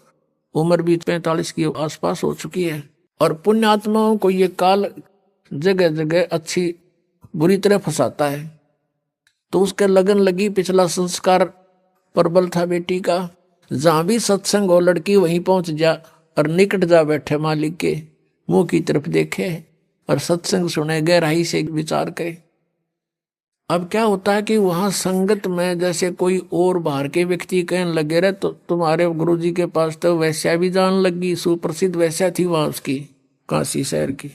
उम्र भी 45 के आसपास हो चुकी है। और पुण्यात्माओं को ये काल जगह जगह अच्छी बुरी तरह फंसाता है। तो उसके लगन लगी, पिछला संस्कार प्रबल था बेटी का, जहां भी सत्संग हो लड़की वहीं पहुंच जा और निकट जा बैठे, मालिक के मुंह की तरफ देखे और सत्संग सुने, गहराई से विचार करे। अब क्या होता है कि वहां संगत में जैसे कोई और बाहर के व्यक्ति कहने लगे रहे, तो तुम्हारे गुरुजी के पास तो वैश्या भी जान लगी, सुप्रसिद्ध वैश्या थी वहां उसकी, काशी शहर की।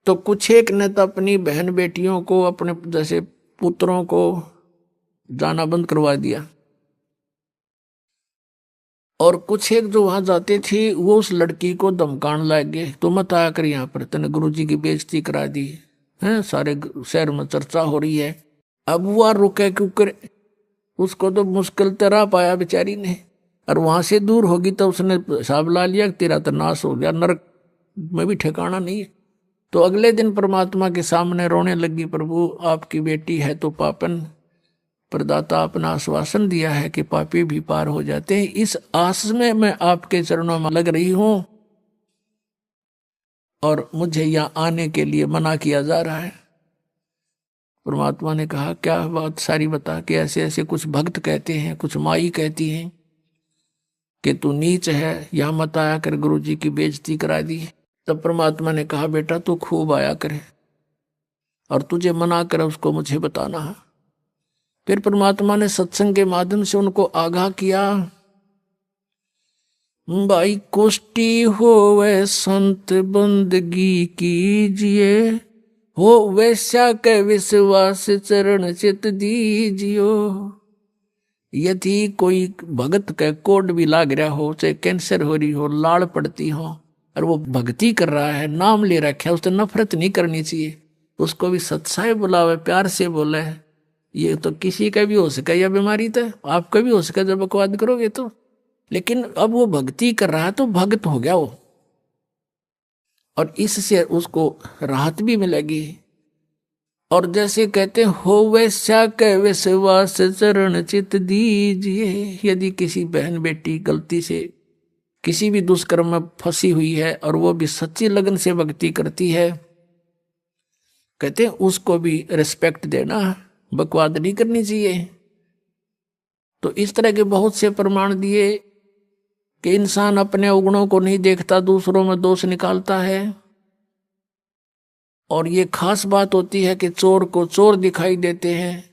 तो कुछ एक ने तो अपनी बहन बेटियों को, अपने जैसे पुत्रों को जाना बंद करवा दिया, और कुछ एक जो वहां जाते थे वो उस लड़की को धमकाने लग गए, तो मत आया कर यहाँ पर, तेने गुरुजी की बेइज्जती करा दी है, सारे शहर में चर्चा हो रही है। अब वो रुके क्योंकि उसको तो मुश्किल तरह पाया बेचारी ने, और वहां से दूर होगी तो उसने हिसाब ला लिया कि तेरा तो नाश हो गया, नरक में भी ठिकाना नहीं है। तो अगले दिन परमात्मा के सामने रोने लगी, प्रभु आपकी बेटी है तो पापन, प्रदाता अपना आश्वासन दिया है कि पापी भी पार हो जाते हैं, इस आस में मैं आपके चरणों में लग रही हूं और मुझे यहाँ आने के लिए मना किया जा रहा है। परमात्मा ने कहा, क्या बात सारी बता, कि ऐसे ऐसे कुछ भक्त कहते हैं, कुछ माई कहती हैं कि तू नीच है, यहाँ मत आया कर, गुरुजी की बेइज्जती करा दी। तब परमात्मा ने कहा, बेटा तू खूब आया करे, और तुझे मना करे उसको मुझे बताना है। फिर परमात्मा ने सत्संग के माध्यम से उनको आगाह किया, भाई कुष्टी हो वह संत बंदगी कीजिए, हो वैश्या के विश्वास चरण चित दीजियो। यदि कोई भगत का कोड भी लाग रहा हो, चाहे कैंसर हो रही हो, लाड़ पड़ती हो, और वो भक्ति कर रहा है, नाम ले रखा है, उससे नफरत नहीं करनी चाहिए, उसको भी सत्साई बुलावे, प्यार से बोले। ये तो किसी का भी हो सके, यह बीमारी तो आपका भी हो सके जब बकवाद करोगे तो। लेकिन अब वो भक्ति कर रहा है तो भक्त हो गया वो, और इससे उसको राहत भी मिलेगी। और जैसे कहते हो वैश्या के विश्वास चरण चित दीजिए, यदि किसी बहन बेटी गलती से किसी भी दुष्कर्म में फंसी हुई है और वो भी सच्ची लगन से भक्ति करती है, कहते उसको भी रिस्पेक्ट देना, बकवाद नहीं करनी चाहिए। तो इस तरह के बहुत से प्रमाण दिए कि इंसान अपने अवगुणों को नहीं देखता, दूसरों में दोष निकालता है। और ये खास बात होती है कि चोर को चोर दिखाई देते हैं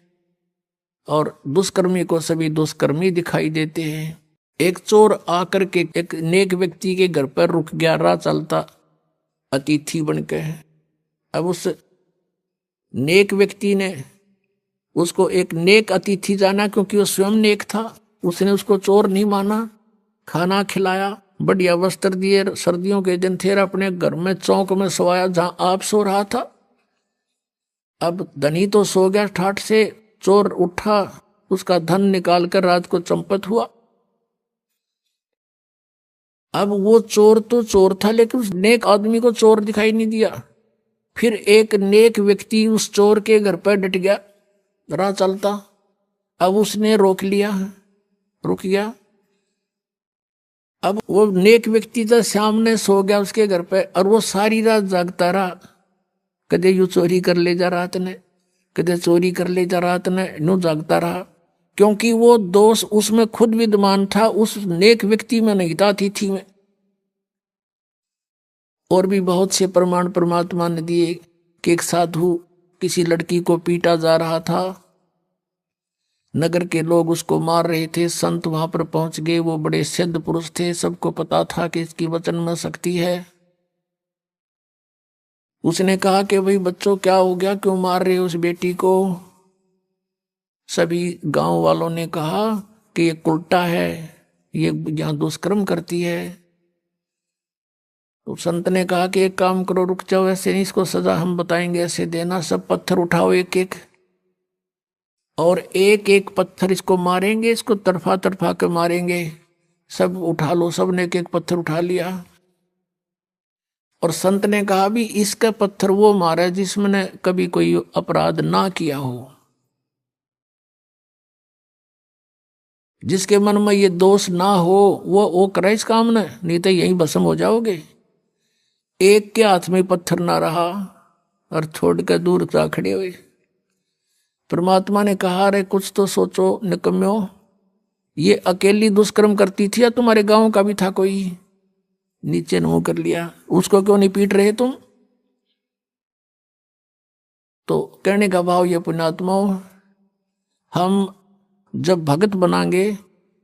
और दुष्कर्मी को सभी दुष्कर्मी दिखाई देते हैं। एक चोर आकर के एक नेक व्यक्ति के घर पर रुक गया, राह चलता अतिथि बन के। अब उस नेक व्यक्ति ने उसको एक नेक अतिथि जाना, क्योंकि वो स्वयं नेक था। उसने उसको चोर नहीं माना, खाना खिलाया, बढ़िया वस्त्र दिए, सर्दियों के दिन थे, अपने घर में चौक में सोया जहां आप सो रहा था। अब धनी तो सो गया ठाठ से, चोर उठा, उसका धन निकालकर रात को चंपत हुआ। अब वो चोर तो चोर था, लेकिन उस नेक आदमी को चोर दिखाई नहीं दिया। फिर एक नेक व्यक्ति उस चोर के घर पर डट गया, राह चलता। अब उसने रोक लिया, रुक गया। अब वो नेक व्यक्ति तो सामने सो गया उसके घर पे, और वो सारी रात जागता रहा। कदे यू चोरी कर ले जा रात ने, कदे चोरी कर ले जा रात ने, यूं जागता रहा। क्योंकि वो दोष उसमें खुद विद्यमान था, उस नेक व्यक्ति में नहीं था, अतिथि में। और भी बहुत से प्रमाण परमात्मा ने दिए कि एक साधु किसी लड़की को पीटा जा रहा था, नगर के लोग उसको मार रहे थे, संत वहां पर पहुंच गए। वो बड़े सिद्ध पुरुष थे, सबको पता था कि इसकी वचन में शक्ति है। उसने कहा कि भाई बच्चों क्या हो गया, क्यों मार रहे हो उस बेटी को। सभी गांव वालों ने कहा कि ये उल्टा है, ये यहां दुष्कर्म करती है। तो संत ने कहा कि एक काम करो, रुक जाओ, ऐसे नहीं, इसको सजा हम बताएंगे, ऐसे देना। सब पत्थर उठाओ एक एक, और एक एक पत्थर इसको मारेंगे, इसको तरफा तरफा के मारेंगे। सब उठा लो, सब ने एक एक पत्थर उठा लिया। और संत ने कहा भी इसका पत्थर वो मारे जिसमें कभी कोई अपराध ना किया हो, जिसके मन में ये दोष ना हो, वो करे इस काम ने, नहीं तो यही भस्म हो जाओगे। एक के हाथ में पत्थर ना रहा और छोड़ कर दूर जा खड़े हुए। परमात्मा ने कहा, अरे कुछ तो सोचो निकम्यो, ये अकेली दुष्कर्म करती थी या तुम्हारे गांव का भी था कोई। नीचे मुंह कर लिया, उसको क्यों नहीं पीट रहे तुम। तो कहने का भाव ये पुण्यात्माओं, हम जब भगत बनाएंगे,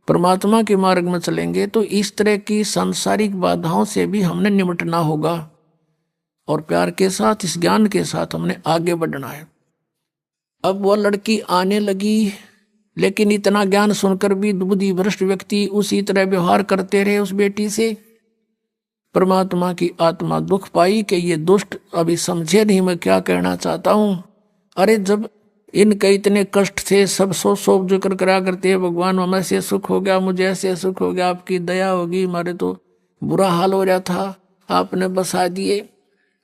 परमात्मा के मार्ग में चलेंगे, तो इस तरह की सांसारिक बाधाओं से भी हमने निपटना होगा, और प्यार के साथ, इस ज्ञान के साथ हमने आगे बढ़ना है। अब वह लड़की आने लगी, लेकिन इतना ज्ञान सुनकर भी बुद्धि भ्रष्ट व्यक्ति उसी तरह व्यवहार करते रहे उस बेटी से। परमात्मा की आत्मा दुख पाई कि ये दुष्ट अभी समझे नहीं मैं क्या कहना चाहता हूं। अरे जब इनके इतने कष्ट थे, सब सोच जिक्र करा करते हैं, भगवान हमें ऐसे सुख हो गया, मुझे ऐसे सुख हो गया, आपकी दया होगी, हमारे तो बुरा हाल हो रहा था, आपने बसा दिए।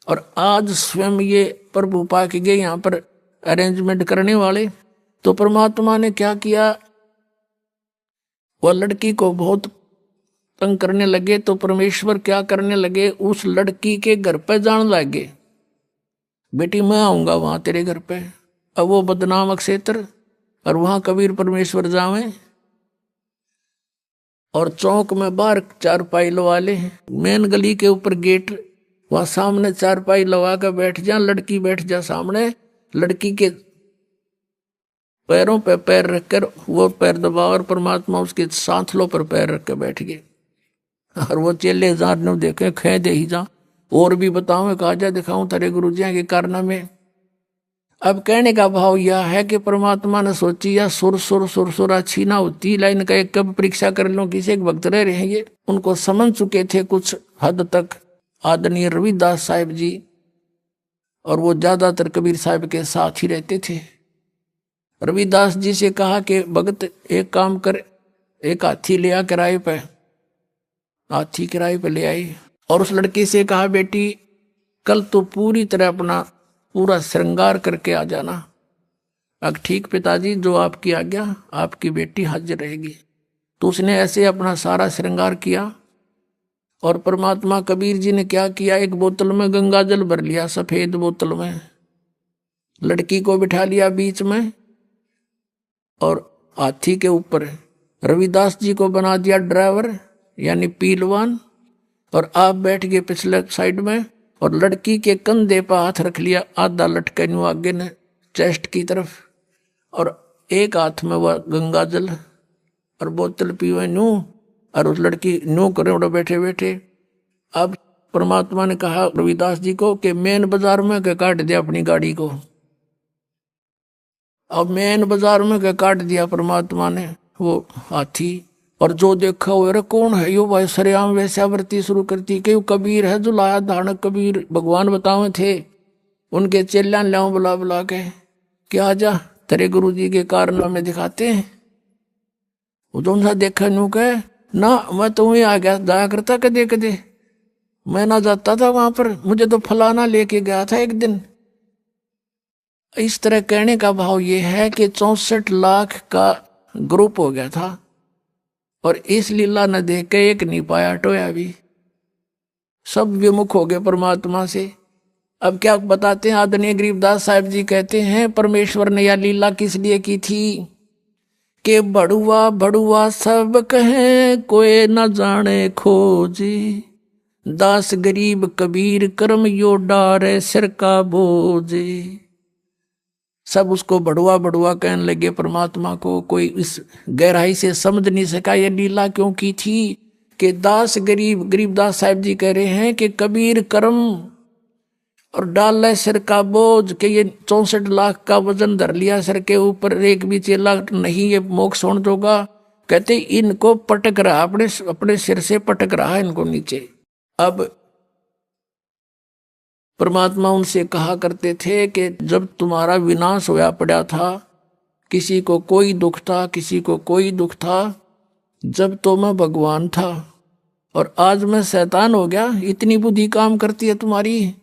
और आज स्वयं ये प्रभु पा के गए यहाँ पर अरेंजमेंट करने वाले। तो परमात्मा ने क्या किया, वह लड़की को बहुत तंग करने लगे। तो परमेश्वर क्या करने लगे, उस लड़की के घर पे जान लगे, बेटी मैं आऊंगा वहां तेरे घर पे। अब वो बदनाम क्षेत्र, और वहां कबीर परमेश्वर जावे, और चौक में बाहर चारपाई लगा ले, मेन गली के ऊपर गेट, वहां सामने चारपाई लगा कर बैठ जा, लड़की बैठ जा सामने, लड़की के पैरों पे पैर रखकर वो पैर दबा, और परमात्मा उसके सांथलों पर पैर रख कर बैठ गए। और वो चेले जार ने देखे, खे दे ही जा, और भी बताऊं, कहा जा दिखाऊं तेरे गुरु जी के कारनामे। अब कहने का भाव यह है कि परमात्मा ने सोची या सुर सुर सुर सुर अच्छी ना होती, लाइन का एक कब परीक्षा कर लो, किसी एक भक्त रह रहे ये उनको समझ चुके थे कुछ हद तक आदरणीय रविदास साहिब जी, और वो ज्यादातर कबीर साहिब के साथ ही रहते थे। रविदास जी से कहा कि भगत एक काम कर, एक हाथी ले आ किराए पे, हाथी किराए पे ले आई, और उस लड़की से कहा बेटी कल तो पूरी तरह अपना पूरा श्रृंगार करके आ जाना। अब ठीक पिताजी, जो आपकी आज्ञा, आपकी बेटी हाजिर रहेगी। तो उसने ऐसे अपना सारा श्रृंगार किया। और परमात्मा कबीर जी ने क्या किया, एक बोतल में गंगा जल भर लिया, सफेद बोतल में, लड़की को बिठा लिया बीच में, और हाथी के ऊपर रविदास जी को बना दिया ड्राइवर यानी पीलवान, और आप बैठ गए पिछले साइड में, और लड़की के कंधे पर हाथ रख लिया, आधा लटके न्यू आगे ने चेस्ट की तरफ, और एक हाथ में वह गंगा जल और बोतल पीवे न्यू, और उस लड़की न्यू करे उड़ा बैठे बैठे। अब परमात्मा ने कहा रविदास जी को कि मेन बाजार में के काट दे अपनी गाड़ी को, अब मेन बाजार में क्या काट दिया परमात्मा ने वो हाथी, और जो देखा वो अरे कौन है यो भाई, सरेआम वैश्यावृत्ति शुरू करती कि कबीर है जो लाया धारण कबीर भगवान बतावे थे, उनके चेल्यान लाओ बुला बुला के क्या जा तेरे गुरु जी के कारनामे दिखाते हैं। वो तुम सा देखा नू कहे ना, मैं तो वहीं आ गया जाया करता कदे कदे, मैं ना जाता था वहां पर, मुझे तो फलाना लेके गया था एक दिन। इस तरह कहने का भाव ये है कि 64 लाख का ग्रुप हो गया था और इस लीला न देख के एक नहीं पाया टोया भी, सब विमुख हो गए परमात्मा से। अब क्या बताते हैं आदरणीय गरीबदास साहब जी, कहते हैं परमेश्वर ने यह लीला किस लिए की थी कि बड़ुआ बड़ुआ सब कहें कोई न जाने खोजी, दास गरीब कबीर कर्म यो डारे सिर का बोझे। सब उसको बड़ुआ बड़ुआ कहने लगे परमात्मा को, कोई इस गहराई से समझ नहीं सका ये लीला क्यों की थी कि दास गरीब, गरीबदास साहब जी कह रहे हैं कि कबीर कर्म और डाल ले सिर का बोझ, के ये 64 लाख का वजन धर लिया सिर के ऊपर, एक भी चेला नहीं ये मोक्ष होने दोगा। कहते इनको पटक रहा, अपने अपने सिर से पटक रहा है इनको नीचे। अब परमात्मा उनसे कहा करते थे कि जब तुम्हारा विनाश होया पड़ा था, किसी को कोई दुख था, किसी को कोई दुख था, जब तो मैं भगवान था और आज मैं शैतान हो गया, इतनी बुद्धि काम करती है तुम्हारी।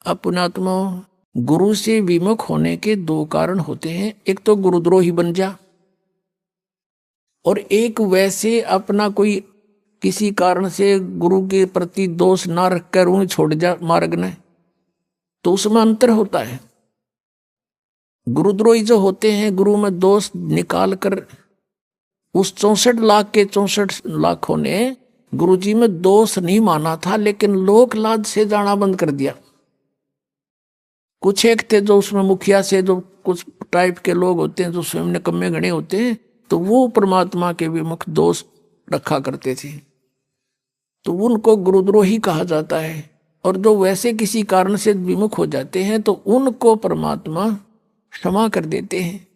अब पुण्यात्मा, गुरु से विमुख होने के दो कारण होते हैं, एक तो गुरुद्रोही बन जा, और एक वैसे अपना कोई किसी कारण से गुरु के प्रति दोष ना रखकर उन्हें छोड़ जा मार्ग ने, तो उसमें अंतर होता है। गुरुद्रोही जो होते हैं, गुरु में दोष निकाल कर, उस 64 लाख के 64 लाखों ने गुरु जी में दोष नहीं माना था, लेकिन लोक लाज से जाना बंद कर दिया। कुछ एक थे जो उसमें मुखिया से, जो कुछ टाइप के लोग होते हैं जो स्वयं निकम्मे गणे होते हैं, तो वो परमात्मा के विमुख दोष रखा करते थे, तो उनको गुरुद्रोही कहा जाता है। और जो वैसे किसी कारण से विमुख हो जाते हैं तो उनको परमात्मा क्षमा कर देते हैं।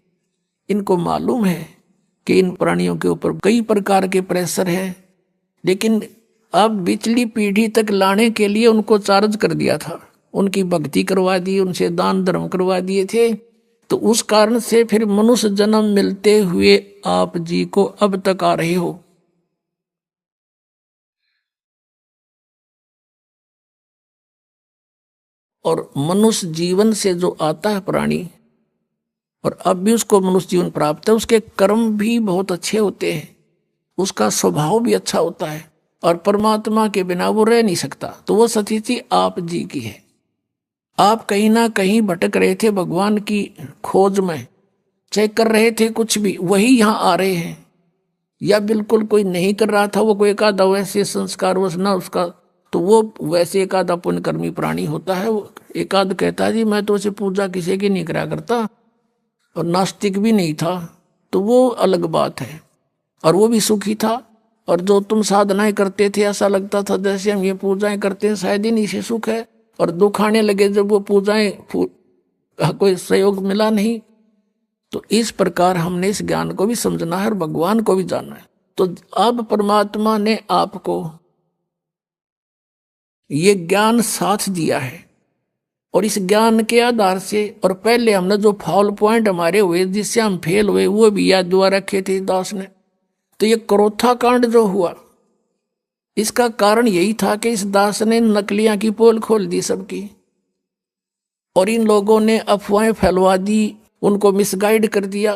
इनको मालूम है कि इन प्राणियों के ऊपर कई प्रकार के प्रेशर है, लेकिन अब पिछली पीढ़ी तक लाने के लिए उनको चार्ज कर दिया था, उनकी भक्ति करवा दी, उनसे दान धर्म करवा दिए थे, तो उस कारण से फिर मनुष्य जन्म मिलते हुए आप जी को अब तक आ रहे हो। और मनुष्य जीवन से जो आता है प्राणी, और अब भी उसको मनुष्य जीवन प्राप्त है, उसके कर्म भी बहुत अच्छे होते हैं, उसका स्वभाव भी अच्छा होता है, और परमात्मा के बिना वो रह नहीं सकता। तो वो स्थिति आप जी की है। आप कहीं ना कहीं भटक रहे थे भगवान की खोज में, चाहे कर रहे थे कुछ भी, वही यहाँ आ रहे हैं। या बिल्कुल कोई नहीं कर रहा था, वो कोई एक आधा वैसे संस्कार वश ना उसका, तो वो वैसे एक आधा पुण्यकर्मी प्राणी होता है। वो एक आध कहता है जी मैं तो उसे पूजा किसी की नहीं करा करता, और नास्तिक भी नहीं था, तो वो अलग बात है, और वो भी सुखी था। और जो तुम साधनाएं करते थे, ऐसा लगता था जैसे हम ये पूजाएं करते हैं शायद ही नहीं से सुख है, और दुख आने लगे जब वो पूजाएं कोई सहयोग मिला नहीं। तो इस प्रकार हमने इस ज्ञान को भी समझना है और भगवान को भी जानना है। तो अब परमात्मा ने आपको ये ज्ञान साथ दिया है, और इस ज्ञान के आधार से, और पहले हमने जो फॉल पॉइंट हमारे हुए जिससे हम फेल हुए वो भी याद दुआ रखे थे दास ने। तो ये क्रोथा कांड जो हुआ, इसका कारण यही था कि इस दास ने नकलियां की पोल खोल दी सबकी, और इन लोगों ने अफवाहें फैलवा दी, उनको मिसगाइड कर दिया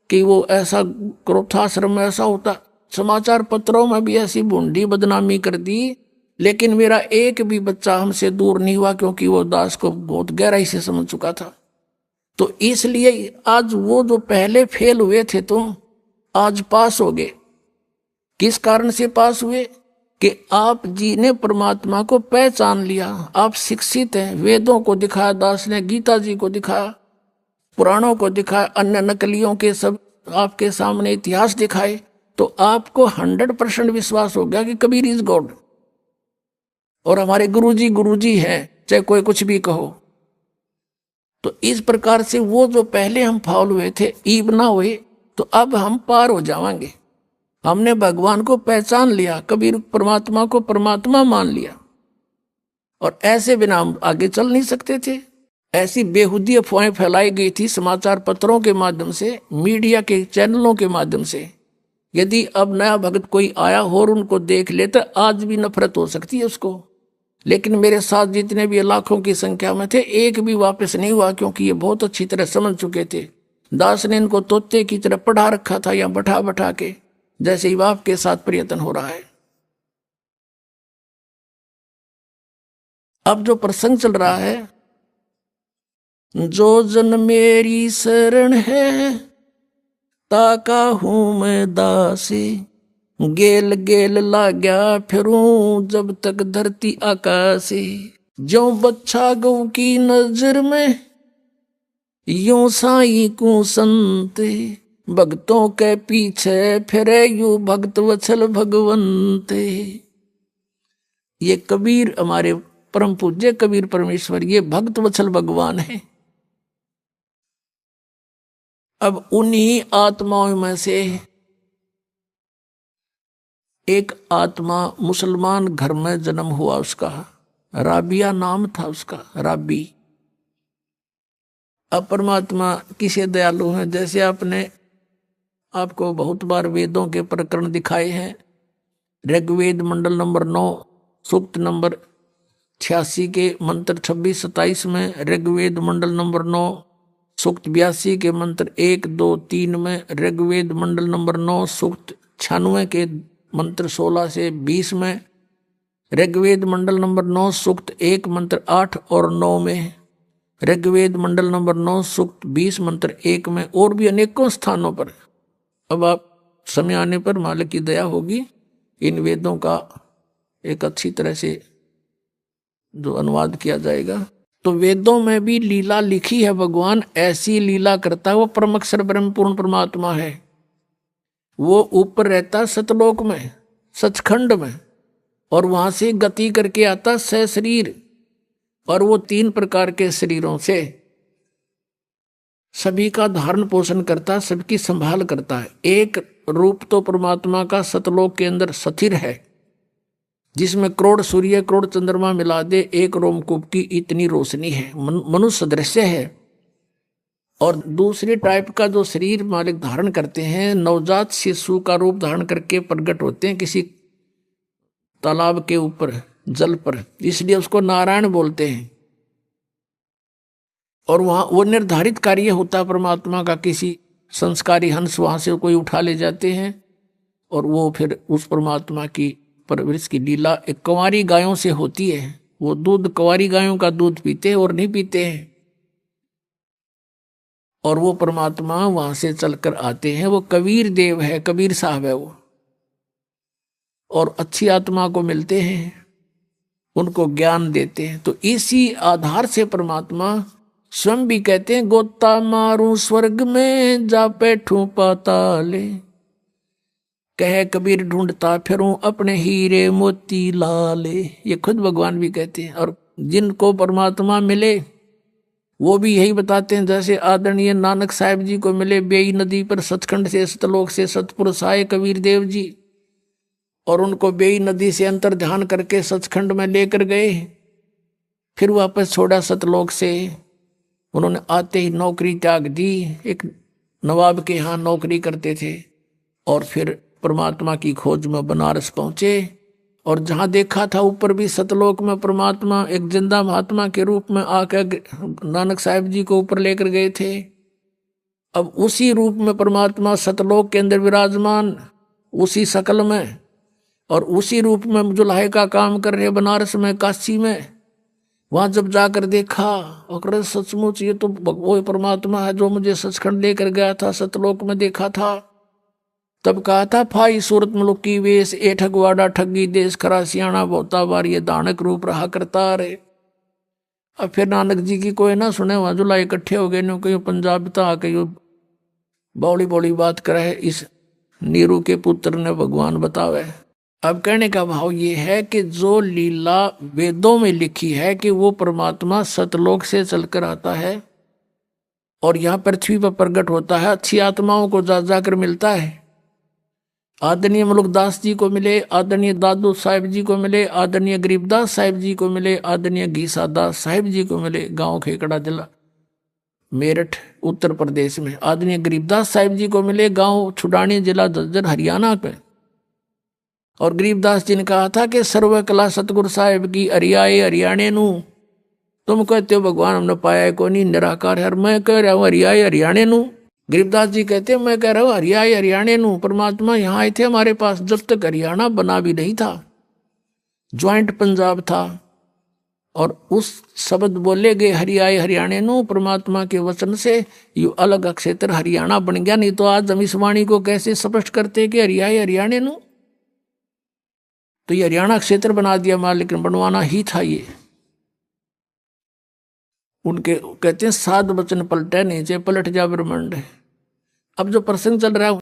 कि वो ऐसा क्रोथाश्रम में ऐसा होता, समाचार पत्रों में भी ऐसी भूंडी बदनामी कर दी। लेकिन मेरा एक भी बच्चा हमसे दूर नहीं हुआ, क्योंकि वो दास को बहुत गहराई से समझ चुका था। तो इसलिए आज वो जो पहले फेल हुए थे तो आज पास हो गए। किस कारण से पास हुए कि आप जी ने परमात्मा को पहचान लिया, आप शिक्षित हैं। वेदों को दिखाया दास ने, गीता जी को दिखाया, पुराणों को दिखाया, अन्य नकलियों के सब आपके सामने इतिहास दिखाए, तो आपको 100% विश्वास हो गया कि कबीर इज गॉड, और हमारे गुरुजी गुरुजी हैं, चाहे कोई कुछ भी कहो। तो इस प्रकार से वो जो पहले हम फाउल हुए थे, ईब ना हुए, तो अब हम पार हो जाएंगे। हमने भगवान को पहचान लिया, कबीर परमात्मा को परमात्मा मान लिया, और ऐसे बिना हम आगे चल नहीं सकते थे। ऐसी बेहुदी अफवाहें फैलाई गई थी समाचार पत्रों के माध्यम से, मीडिया के चैनलों के माध्यम से। यदि अब नया भक्त कोई आया हो और उनको देख ले तो आज भी नफरत हो सकती है उसको, लेकिन मेरे साथ जितने भी लाखों की संख्या में थे, एक भी वापस नहीं हुआ, क्योंकि ये बहुत अच्छी तरह समझ चुके थे। दास ने इनको तोते की तरह पढ़ा रखा था, या बैठा बैठा के, जैसे ही बाप के साथ प्रयत्न हो रहा है। अब जो प्रसंग चल रहा है, जो जन मेरी शरण है ताका हूं मैं दासी, गेल गेल लाग्या फिरूं जब तक धरती आकाशी, जो बच्चा गौ की नजर में यूं साई को संते, भक्तों के पीछे फिरे यू भक्त वत्सल भगवंते। ये कबीर, हमारे परम पूज्य कबीर परमेश्वर, ये भक्त वत्सल भगवान है। अब उन्हीं आत्माओं में से एक आत्मा मुसलमान घर में जन्म हुआ, उसका राबिया नाम था, उसका राबी। अब परमात्मा किसे दयालु हैं, जैसे आपने आपको बहुत बार वेदों के प्रकरण दिखाए हैं। ऋग्वेद मंडल नंबर 9 सूक्त नंबर 86 के मंत्र 26-27 में, ऋग्वेद मंडल नंबर 9 सूक्त 82 के मंत्र 1, 2, 3 में, ऋग्वेद मंडल नंबर 9 सूक्त 96 के मंत्र 16 से 20 में, ऋग्वेद मंडल नंबर 9 सूक्त 1 मंत्र 8 और 9 में, ऋग्वेद मंडल नंबर 9 सूक्त 20 मंत्र 1 में, और भी अनेकों स्थानों पर। अब आप समय आने पर मालिक की दया होगी, इन वेदों का एक अच्छी तरह से जो अनुवाद किया जाएगा। तो वेदों में भी लीला लिखी है, भगवान ऐसी लीला करता है। वो परमअक्षर ब्रह्म पूर्ण परमात्मा है, वो ऊपर रहता सतलोक में, सचखंड में, और वहां से गति करके आता सशरीर, और वो 3 प्रकार के शरीरों से सभी का धारण पोषण करता, सबकी संभाल करता है। एक रूप तो परमात्मा का सतलोक के अंदर स्थिर है, जिसमें करोड़ सूर्य करोड़ चंद्रमा मिला दे एक रोमकूप की इतनी रोशनी है, मनुष्य दृश्य है। और दूसरी टाइप का जो शरीर मालिक धारण करते हैं, नवजात शिशु का रूप धारण करके प्रकट होते हैं किसी तालाब के ऊपर जल पर, इसलिए उसको नारायण बोलते हैं। और वहां वो निर्धारित कार्य होता परमात्मा का, किसी संस्कारी हंस वहां से कोई उठा ले जाते हैं, और वो फिर उस परमात्मा की परवरिश की लीला एक कंवारी गायों से होती है। वो दूध कंवारी गायों का दूध पीते हैं और नहीं पीते हैं, और वो परमात्मा वहां से चलकर आते हैं। वो कबीर देव है, कबीर साहब है वो, और अच्छी आत्मा को मिलते हैं, उनको ज्ञान देते हैं। तो इसी आधार से परमात्मा स्वयं भी कहते हैं, गोता मारूं स्वर्ग में जा बैठूं पाताले, कहे कबीर ढूंढता फिरूं अपने हीरे मोती लाले। ये खुद भगवान भी कहते हैं। और जिनको परमात्मा मिले वो भी यही बताते हैं, जैसे आदरणीय नानक साहिब जी को मिले बेई नदी पर सचखंड से सतलोक से सतपुरुष आए कबीर देव जी, और उनको बेई नदी से अंतर ध्यान करके सचखंड में लेकर गए, फिर वापस छोड़ा सतलोक से। उन्होंने आते ही नौकरी त्याग दी, एक नवाब के यहाँ नौकरी करते थे, और फिर परमात्मा की खोज में बनारस पहुंचे। और जहां देखा था ऊपर भी सतलोक में परमात्मा एक जिंदा महात्मा के रूप में आकर नानक साहिब जी को ऊपर लेकर गए थे। अब उसी रूप में परमात्मा सतलोक के अंदर विराजमान, उसी शकल में, और उसी रूप में जुल्हे का काम कर रहे बनारस में, काशी में। वहां जब जाकर देखा और सचमुच ये तो वो परमात्मा है जो मुझे सचखंड लेकर गया था, सतलोक में देखा था। तब कहा था, फाई सूरत मुलुकी वेश ए ठगवाड़ा ठगी देश, खरा सियाणा बहुता बार ये दानक रूप रहा करता रे। अब फिर नानक जी की कोई ना सुने, वहां जुला इकट्ठे हो गए, कहीं पंजाब था, कहीं बौड़ी बौड़ी बात करे इस नीरू के पुत्र ने भगवान बतावे। अब कहने का भाव ये है कि जो लीला वेदों में लिखी है कि वो परमात्मा सतलोक से चलकर आता है, और यहाँ पृथ्वी पर प्रकट होता है, अच्छी आत्माओं को जा जाकर मिलता है। आदरणीय मुलुकदास जी को मिले, आदरणीय दादू साहिब जी को मिले, आदरणीय गरीबदास साहिब जी को मिले, आदरणीय घीसा दास साहिब जी को मिले, गांव खेकड़ा जिला मेरठ उत्तर प्रदेश में। आदरणीय गरीबदास साहिब जी को मिले, गांव छुडानी जिला झज्जर हरियाणा में। और गरीबदास जी ने कहा था कि सर्व कला सतगुरु साहिब की हरियाए हरियाणे नू, तुम कहते हो भगवान हमने पाया है कोनी निराकार है, मैं कह रहा हूँ हरियाए हरियाणे नू। गरीबदास जी कहते हैं मैं कह रहा हूँ हरियाए हरियाणे नू। परमात्मा यहाँ आए थे हमारे पास जब तक हरियाणा बना भी नहीं था, ज्वाइंट पंजाब था, और उस शब्द बोले गए हरियाए हरियाणे नू परमात्मा के वचन से यू अलग क्षेत्र हरियाणा बन गया। नहीं तो आज हम इस वाणी को कैसे स्पष्ट करते कि हरियाए हरियाणे नू, तो ये हरियाणा क्षेत्र बना दिया मां, लेकिन बनवाना ही था ये। उनके कहते हैं साध वचन पलटे नहीं, चाहे पलट जा ब्रह्मांड। अब जो प्रसंग चल रहा है